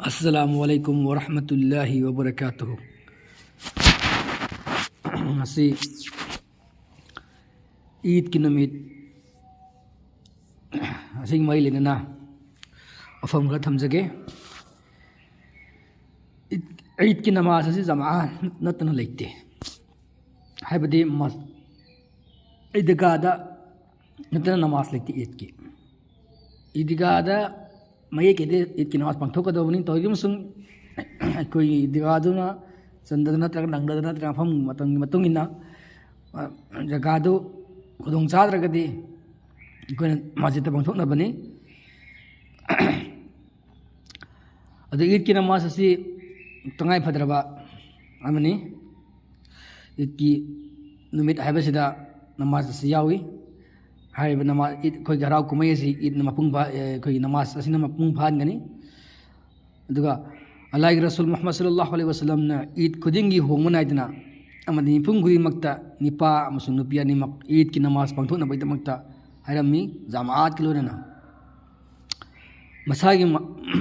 अस्सलामुअलैकुम वरहमतुल्लाहि वबरकातुहु। ngasi ईद की Namit asing mai lenana afam ga thamjage Eid की नमाज asi jamaa natna leite haibadi mas idga da natna namaz leite Eid की idga da mai ke de Eid की नमाज pangthok ka dawni to yum sung koi idga du na sandadana tra nangdana tra fam matung ina jaga du khudong chadragadi कोई मस्जिद तक पहुँचना बने अदो ईद की नमाज असी तंगाई फदरबा अमनी ईद की नुमित हाइबसिदा नमाज असी यावी हाइब नमाज ईद कोई घराव कुमई असी ईद मपुंग भा कोई नमाज असी मपुंग भान गनी अदुगा अल्लाह के रसूल मोहम्मद सल्लल्लाहु अलैहि वसल्लम ने ईद खुदिंगी होंगनाइदना अमदी पुंग खुदी मक्ता निपा अमसुंग नुपिया निमक ईद की नमाज पंगथोना बैदमक्ता हायरमी जमात की लोरेना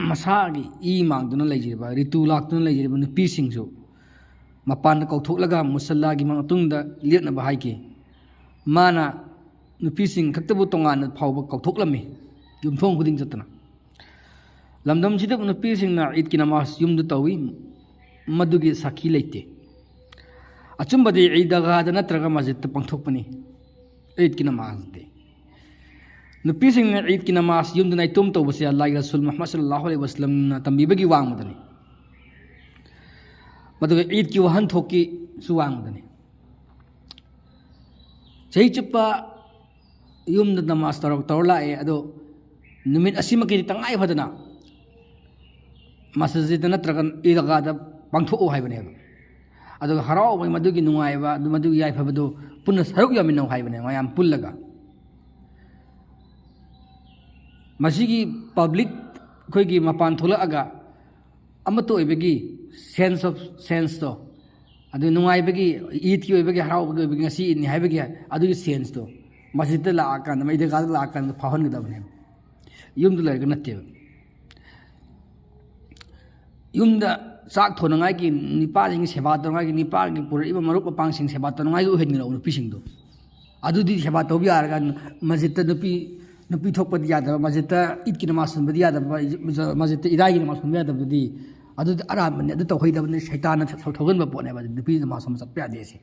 मसागी ई मांगदुना लेजिरबा रितु लाक्तुना लेजिरबा नुपीसिंगसु मपान कौथोलगा मुसल्लागी मंगतुंगदा लेटनबा हाइके माना नुपीसिंग खक्तबु तोंगान फावबा कौथोलम्मी युमथोंग खुदिंग जतना लमदम सिदा नुपीसिंगना ईद की नमाज युमदु तवी मदुगी साखी लेते अचुंबदि ईदगादा नत्रगा मस्जिद पंगथोकपनी ईद की नमाज दे नुपीसिंग ईद की नमाज युमदुना तुम तौबसे अल्लाह रसूल मोहम्मद सल्लल्लाहु अलैहि वसल्लम तंबीबगी वांगदनी मदुगा ईद की वहन थोकी सुवांगदनी चही चुप्पा युमद नमाज तौरलाए अदो नुमित असीमकी तंगाई फदना मस्जिद नत्रगा ईदगादा पंगथोओ हाइबनेबा अदुगा हराव मदुगी नुंगाइबा मदुगी याइफबदो पुनः सरुक यामिनौ हाइबने मयाम पुल्लगा मसीगी पब्लिक कोई मपान थोलगा अमतोबगी सेंस ऑफ सेंस तो अदु नुंगाइबगी ईद की ओइबगी हरावबगी ngasi इन हाइबगी अदुगी सेंस तो मस्जिद लाकान मैदगा लाकान फाहनगदबने युमदु लरग नत्ते युमदा चाक थोनगाई की निपाजिंग सेवा तोंगाई निपागी पुरइबा मरुप पांगसिंग सेवा तोंगाई उहेनगनो नुपिसिंगदो अदुदी सेवा तोबि आरगा मस्जिद नुपी थोपदी यादब मस्जिद ईद की नमाज सुनबदी यादब मस्जिद इदाई की नमाज सुनबदी यादबदी अदुदी अराबने अदु तौहैदबने शैतान थौगनबा पोने नुपी नमाज सुन चप्पा यादेसे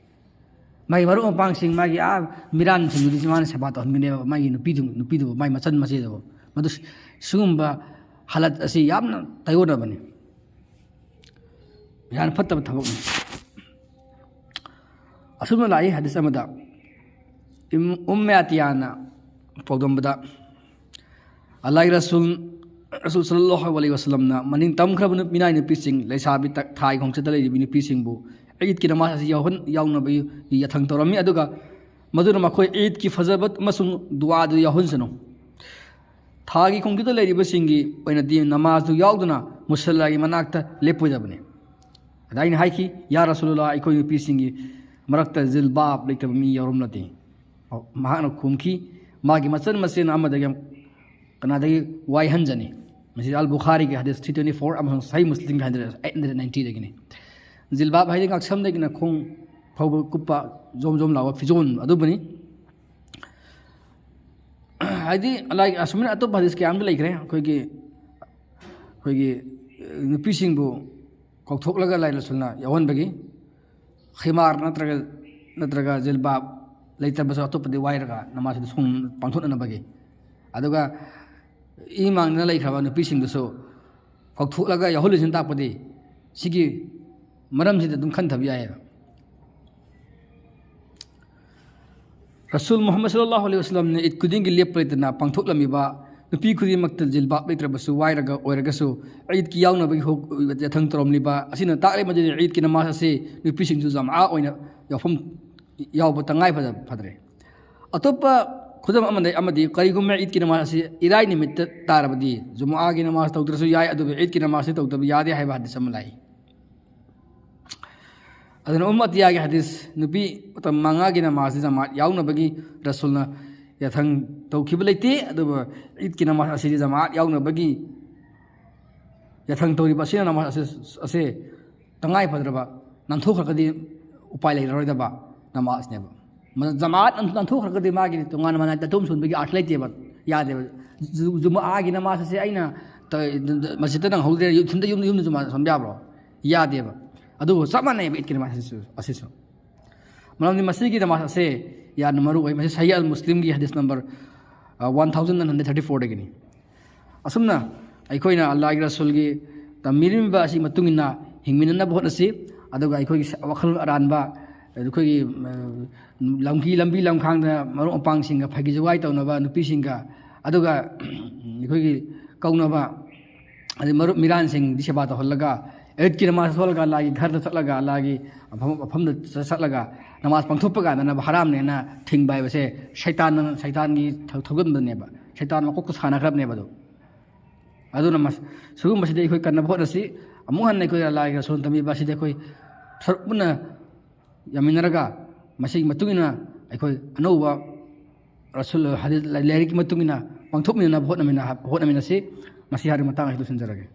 माई मरुप पांगसिंग मागी आ मिरान सिंगुदी जिमान सेवा तोहनगने मागी नुपी माई मचन मसेदो मदु सुगुंबा हालत असी यामना तयोनबने यान फत्तब थबक असुमना लाई हदीस अमदा उम्मतियाना पौदम्बदा अल्लाह रसूल सल्लल्लाहु अलैहि वसल्लम ना मनिंग तमख्रबन मिनाय नुपीसिंग लेसाबी थाई खोंगचदा लेबी नुपीसिंगबु ईद की नमाज असी यावनबी यथंग तोरमी अदुगा मदुना मखोय ईद की फजबत मसुंग दुआ दु याहुनसनो थागी खोंगचदा लेबीसिंगी ओइनदी नमाज दु यावदुना मुसल्लागी मनाक्ता लेपोदबने अदाइन हाइकी या रसूलुल्लाह अखोय नुपीसिंगी मरक्ता जिलबाब लेतब मी यावरमनते महान खुमखी मागी मचन मसेन अमदगे कनादगी वाई हंजनी मसी अल बुखारी के हदीस 324 अमहं सही मुस्लिम के हदीस 890 दगिने जिलबाब हाइदे अक्सम दगिना खों फौब कुप्पा जोम जोम लावा फिजोन अदुबनी हाइदे लाइक असमन अतो हदीस के आम लेखरे खोगी नुपीसिंगबु कौथोकलगा लाइ रसूलना यवनबगी खिमार नत्रगा जिलबाब लेतबस अतोपदि वाइरगा नमाज सुन पांथोनबगे अदुगा ई मांगना लेखरबा नुपीसिंगदसो कौथोलगा यहोलिसिन तापदि सिगी मरमसिद दुम खनथब याय रसूल मोहम्मद सल्लल्लाहु अलैहि वसल्लम ने ईद खुदिंगी लेपलेतना पांथोलमिबा नुपी खुदिमक्ता जिलबाब लेत्रबसु वाइरगा ओइरगसु ईद की यावनबगी हो यथंग तोरमलिबा असिना ताले मजे ईद की नमाज असे नुपीसिंगसु जमा ओइना याफम याव तंगाई फदरे अतोप खुदम अमदी करीगुम ईद की नमाज असी इराई निमित्त तारबदी जुमुआ की नमाज तौद्रसु याय अदुब ईद की नमाज तौदब यादे हाइबा हदीस अमलाई अदन उम्मतिया के हदीस नुपी तम मंगा की नमाज जमात यावनबगी रसूलना यथंग तौखिब लेते अदुब ईद की नमाज असी जमात यावनबगी yathang tori ba sina namaz ase tangai padraba nanthok khakadi upai lai roi da ba namaz ne ba jamaat nanthok khakadi ma gi tungan mana ta tum sun bi art lai te ba ya de juma a gi namaz ase aina masjid nang haude thunda yum juma sambya bro ya de ba adu samane bi it ki namaz ase so malam ni masjid gi namaz ase ya namaru oi masjid sahih al muslim gi hadith number 1934 de gini asumna ꯑꯩꯈꯣꯏꯅ ꯑꯜꯂꯥꯍꯒꯤ ꯔꯁꯨꯜꯒꯤ ꯇꯝꯕꯤꯔꯤꯕ ꯑꯁꯤ ꯃꯇꯨꯡ ꯏꯟꯅ ꯍꯤꯡꯃꯤꯟꯅꯅꯕ ꯍꯣꯠꯅꯁꯤ ꯑꯗꯨꯒ ꯑꯩꯈꯣꯏꯒꯤ ꯋꯥꯈꯜ ꯑꯔꯥꯟꯕ ꯑꯩꯈꯣꯏꯒꯤ ꯂꯝꯕꯤ ꯂꯝꯈꯥꯡꯗ ꯃꯔꯨꯞ ꯃꯄꯥꯡꯁꯤꯡꯒ ꯐꯥꯒꯤ ꯖꯣꯒꯥꯏ ꯇꯧꯅꯕ ꯅꯨꯄꯤꯁꯤꯡꯒ ꯑꯗꯨꯒ ꯑꯩꯈꯣꯏꯒꯤ ꯀꯧꯅꯕ ꯑꯗꯩ ꯃꯔꯨꯞ ꯃꯤꯔꯥꯟꯁꯤꯡꯒꯤ ꯁꯦꯕꯥ ꯇꯧꯍꯜꯂꯒ ꯑꯩꯠꯀꯤ ꯅꯃꯥꯖ ꯁꯣꯜꯂꯒ ꯑꯜꯂꯥꯍꯒꯤ ꯘꯔꯗ ꯆꯠꯂꯒ ꯑꯜꯂꯥꯍꯒꯤ ꯃꯐꯝꯗ ꯆꯠꯂꯒ ꯅꯃꯥꯖ ꯄꯥꯡꯊꯣꯛꯄ ꯀꯥꯟꯗꯅ ꯍꯔꯥꯝꯅꯦꯅ ꯊꯤꯡꯕ ꯍꯥꯏꯕꯁꯦ ꯁꯩꯇꯥꯟꯒꯤ ꯊꯧꯒꯟꯕꯅꯦꯕ ꯁꯩꯇꯥꯟ ꯃꯀꯣꯛꯇ ꯁꯥꯟꯅꯈ꯭ꯔꯕꯅꯦꯕ ꯑꯗꯨ aduna mas sugum maside khoi kanna bhot asi amu han nei khoi la ga son tami ba side khoi sarpuna yaminaraga masi matungina khoi anoba rasul hadith lairik matungina pangthok mina bhot namina si masi hari matang hi tu sinjarage